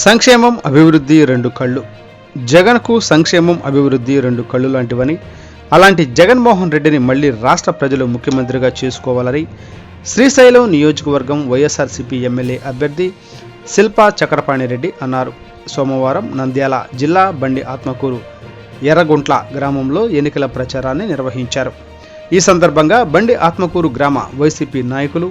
సంక్షేమం అభివృద్ధి రెండు కళ్ళు. జగన్కు సంక్షేమం అభివృద్ధి రెండు కళ్ళు లాంటివని, అలాంటి జగన్మోహన్ రెడ్డిని మళ్లీ రాష్ట్ర ప్రజలు ముఖ్యమంత్రిగా చేసుకోవాలని శ్రీశైలం నియోజకవర్గం వైఎస్ఆర్సీపీ ఎమ్మెల్యే అభ్యర్థి శిల్పా చక్రపాణిరెడ్డి అన్నారు. సోమవారం నంద్యాల జిల్లా బండి ఆత్మకూరు ఎర్రగుంట్ల గ్రామంలో ఎన్నికల ప్రచారాన్ని నిర్వహించారు. ఈ సందర్భంగా బండి ఆత్మకూరు గ్రామ వైసీపీ నాయకులు,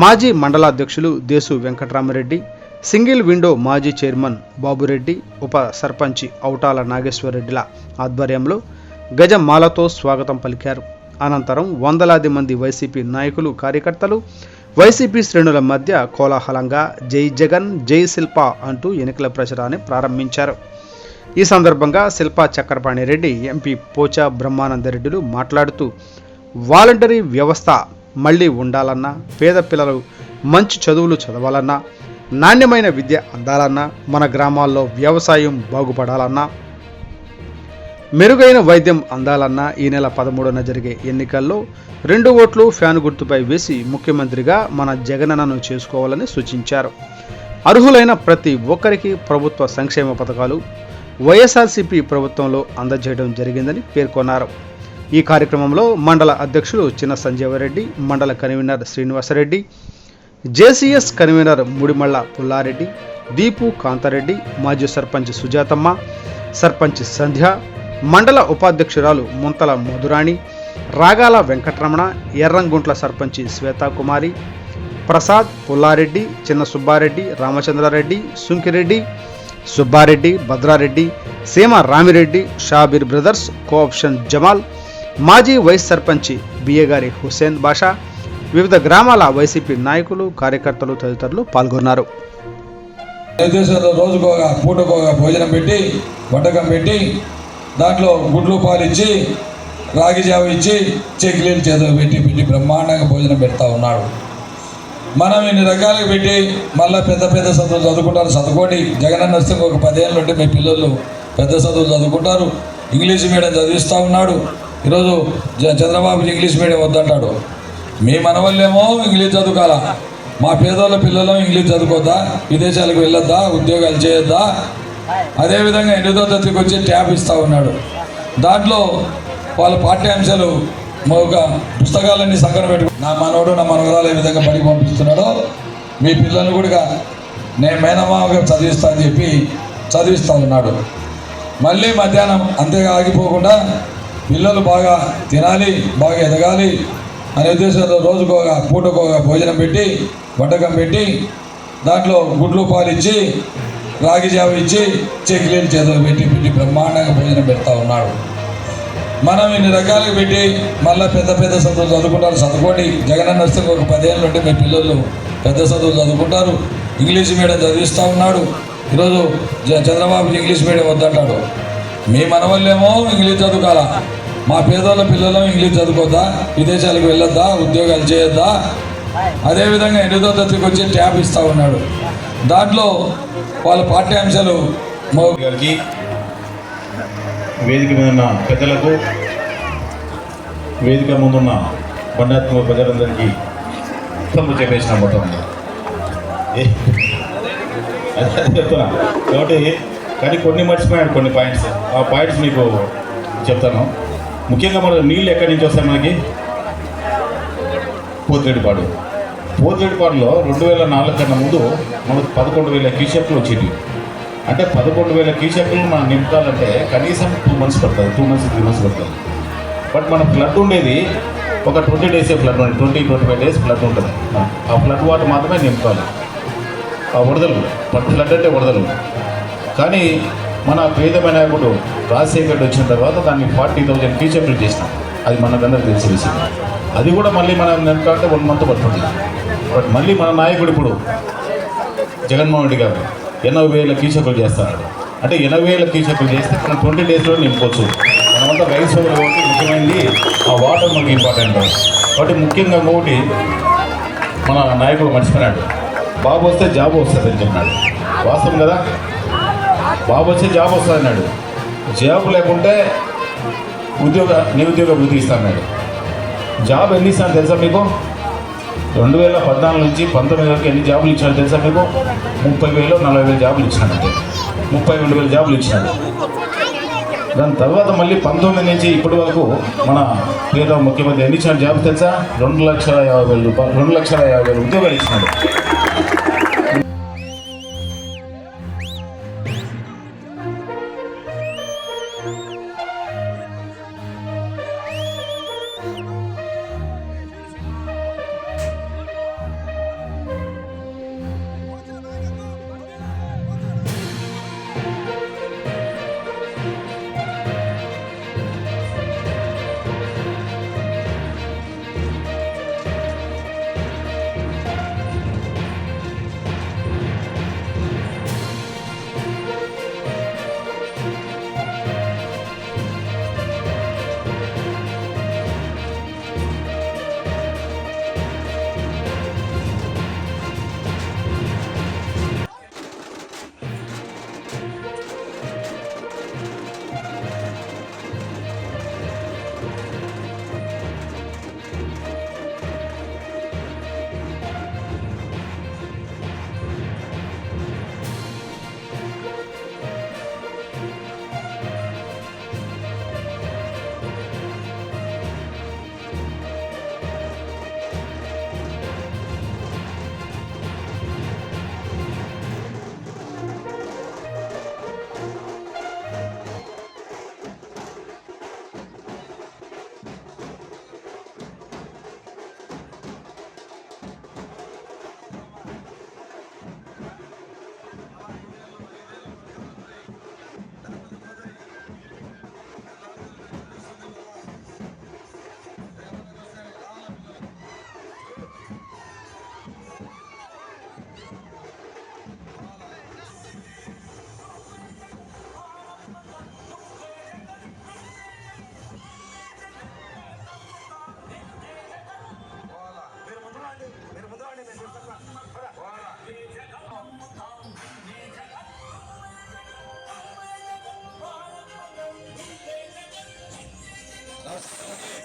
మాజీ మండలాధ్యక్షులు దేశు వెంకటరామరెడ్డి, సింగిల్ విండో మాజీ చైర్మన్ బాబురెడ్డి, ఉప సర్పంచి ఔటాల నాగేశ్వరరెడ్డిల ఆధ్వర్యంలో గజమాలతో స్వాగతం పలికారు. అనంతరం వందలాది మంది వైసీపీ నాయకులు, కార్యకర్తలు వైసీపీ శ్రేణుల మధ్య కోలాహలంగా జై జగన్ జై శిల్ప అంటూ ఎన్నికల ప్రచారాన్ని ప్రారంభించారు. ఈ సందర్భంగా శిల్పా చక్రపాణిరెడ్డి, ఎంపీ పోచా బ్రహ్మానందరెడ్డిలు మాట్లాడుతూ, వాలంటరీ వ్యవస్థ మళ్లీ ఉండాలన్నా, పేద పిల్లలు మంచి చదువులు చదవాలన్నా, నాణ్యమైన విద్య అందాలన్నా, మన గ్రామాల్లో వ్యవసాయం బాగుపడాలన్నా, మెరుగైన వైద్యం అందాలన్నా ఈ నెల 13న జరిగే ఎన్నికల్లో 2 ఓట్లు ఫ్యాన్ గుర్తుపై వేసి ముఖ్యమంత్రిగా మన జగనన్నను చేసుకోవాలని సూచించారు. అర్హులైన ప్రతి ఒక్కరికి ప్రభుత్వ సంక్షేమ పథకాలు వైఎస్ఆర్సీపీ ప్రభుత్వంలో అందజేయడం జరిగిందని పేర్కొన్నారు. ఈ కార్యక్రమంలో మండల అధ్యక్షులు చిన్న సంజీవరెడ్డి, మండల convener Srinivasareddy, JCS convener Mudimalla Pullareddy, Deepu Kantareddy, మాజీ సర్పంచ్ సుజాతమ్మ, సర్పంచ్ సంధ్య, మండల ఉపాధ్యక్షురాలు ముంతల మధురాణి, రాగాల వెంకటరమణ, ఎర్రంగుంట్ల సర్పంచి శ్వేతాకుమారి, ప్రసాద్, పుల్లారెడ్డి, చిన్న సుబ్బారెడ్డి, రామచంద్రారెడ్డి, సుంకిరెడ్డి, సుబ్బారెడ్డి, భద్రారెడ్డి, సీమ రామిరెడ్డి, షాబీర్ బ్రదర్స్, కోఆప్షన్ జమాల్, మాజీ వైస్ సర్పంచి బియ్యగారి హుసేన్ బాషా, వివిధ గ్రామాల వైసీపీ నాయకులు, కార్యకర్తలు తదితరులు పాల్గొన్నారు. రోజుకోగా పూటకోగా భోజనం పెట్టి, వంటకం పెట్టి, దాంట్లో గుడ్లు పాలు ఇచ్చి, రాగి జావ ఇచ్చి, చెక్లీలు చేతులు పెట్టి బ్రహ్మాండంగా భోజనం పెడతా ఉన్నాడు. మనం ఇన్ని రకాలుగా పెట్టి మళ్ళీ పెద్ద పెద్ద చదువులు చదువుకుంటారు. చదువుకోండి, జగనన్న వస్తే ఒక 10 ఏళ్ళు ఉంటే మీ పిల్లలు పెద్ద చదువులు చదువుకుంటారు. ఇంగ్లీష్ మీడియం చదివిస్తూ ఉన్నాడు. ఈరోజు చంద్రబాబు ఇంగ్లీష్ మీడియం వద్దంటాడు. మీ మనవల్లేమో ఇంగ్లీష్ చదువుకోవాలా, మా పేదోళ్ళ పిల్లలు ఇంగ్లీష్ చదువుకోద్దా, విదేశాలకు వెళ్ళొద్దా, ఉద్యోగాలు చేయొద్దా. అదేవిధంగా 8వ తరగతికి వచ్చి ట్యాబ్ ఇస్తూ ఉన్నాడు. దాంట్లో వాళ్ళ పాఠ్యాంశాలు ఒక పుస్తకాలన్నీ సంకన పెట్టుకు, నా మనవడు నా మనవరాలు ఏ విధంగా పని పంపిస్తున్నాడో మీ పిల్లలు కూడా నేను మేనమామగా చదివిస్తా అని చెప్పి చదివిస్తూ ఉన్నాడు. మళ్ళీ మధ్యాహ్నం అంతేగా ఆగిపోకుండా పిల్లలు బాగా తినాలి, బాగా ఎదగాలి అనే ఉద్దేశంతో రోజుకోగా పూటకోగా భోజనం పెట్టి, వంటకం పెట్టి, దాంట్లో గుడ్లు పాలు ఇచ్చి, రాగి జావ ఇచ్చి, చెక్లీలు చేతులు పెట్టి బ్రహ్మాండంగా భోజనం పెడతా ఉన్నాడు. మనం ఇన్ని రకాలుగా పెట్టి మళ్ళీ పెద్ద పెద్ద చదువులు చదువుకుంటారు. చదువుకోండి, జగనన్న వస్తే ఒక 10 ఏళ్ళు ఉంటే మీ పిల్లలు పెద్ద చదువులు చదువుకుంటారు. ఇంగ్లీష్ మీడియం చదివిస్తూ ఉన్నాడు. ఈరోజు చంద్రబాబు ఇంగ్లీష్ మీడియం వద్దంటాడు. మీ మనవల్లేమో ఇంగ్లీష్ చదువుకోవాలా, మా పేదోళ్ళ పిల్లలు ఇంగ్లీష్ చదువుకోద్దా, విదేశాలకు వెళ్ళొద్దా, ఉద్యోగాలు చేయొద్దా. అదేవిధంగా 8వ తరగతికి వచ్చి ట్యాబ్ ఇస్తూ ఉన్నాడు. దాంట్లో వాళ్ళ పాఠ్యాంశాలు గారికి, వేదిక మీద ఉన్న పెద్దలకు, వేదిక ముందున్న బండాత్మక ప్రజలందరికీ ఉత్తమ చెప్పేసిన మొత్తం చెప్తున్నా కాబట్టి. కానీ కొన్ని మర్చిపోయాడు, కొన్ని పాయింట్స్. ఆ పాయింట్స్ మీకు చెప్తాను. ముఖ్యంగా మన నీళ్ళు ఎక్కడి నుంచి వస్తాయి మనకి? పోతిరెడ్డిపాడు. పోతిరెడ్డిపాడులో 2004 కన్నా ముందు మనకు 11,000 క్యూసెక్లు వచ్చేవి. అంటే 11,000 క్యూసెక్లు మనం నింపాలంటే కనీసం 2 months పడుతుంది, 2 months 3 months పడుతుంది. బట్ మన ఫ్లడ్ ఉండేది ఒక 20 days ఫ్లడ్ ఉంటుంది, 20-25 days ఫ్లడ్ ఉంటుంది. ఆ ఫ్లడ్ వాటర్ మాత్రమే నింపాలి. ఆ వరదలు, ఫ్లడ్ అంటే వరదలు. కానీ మన ప్రియతమైన నాయకుడు రాజశేఖర్ రెడ్డి వచ్చిన తర్వాత దాన్ని 40,000 క్యూసెక్లు చేసినాం. అది మనకందరికి తెలిసే విషయం. అది కూడా మళ్ళీ మనం నింపాలంటే 1 month పడుతుంది. బట్ మళ్ళీ మన నాయకుడు ఇప్పుడు జగన్మోహన్ రెడ్డి గారు 80,000 క్యూసెక్లు చేస్తున్నాడు. అంటే 80,000 క్యూసెక్లు చేస్తే మనం 20 daysలో నింపవచ్చు. మనమంతా రైస్ ఓవర్ కాబట్టి ముఖ్యమైనది ఆ వాటర్ మనకి ఇంపార్టెంట్. కాబట్టి ముఖ్యంగా ఇంకొకటి మన నాయకుడు మర్చిపోయినాడు, బాబు వస్తే జాబ్ వస్తుందని చెప్పినాడు. వాస్తవం కదా, బాబు వస్తే జాబ్ వస్తుంది అన్నాడు. జాబ్ లేకుంటే నిరుద్యోగ వృత్తి ఇస్తాడు. జాబ్ ఎన్ని ఇస్తాను తెలుసా మీకు? 2014 నుంచి 19 వరకు ఎన్ని జాబులు ఇచ్చాడు తెలుసా మీకు? 30,000 40,000 జాబులు ఇచ్చాడు. అంటే 32,000 జాబులు ఇచ్చాడు. దాని తర్వాత మళ్ళీ 19 నుంచి ఇప్పటి వరకు మన పేద ముఖ్యమంత్రి ఎన్ని ఇచ్చాడు జాబ్ తెలుసా? 2,50,000 రూపాయలు, 2,50,000 ఉద్యోగాలు ఇచ్చినాడు.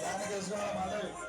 దానికి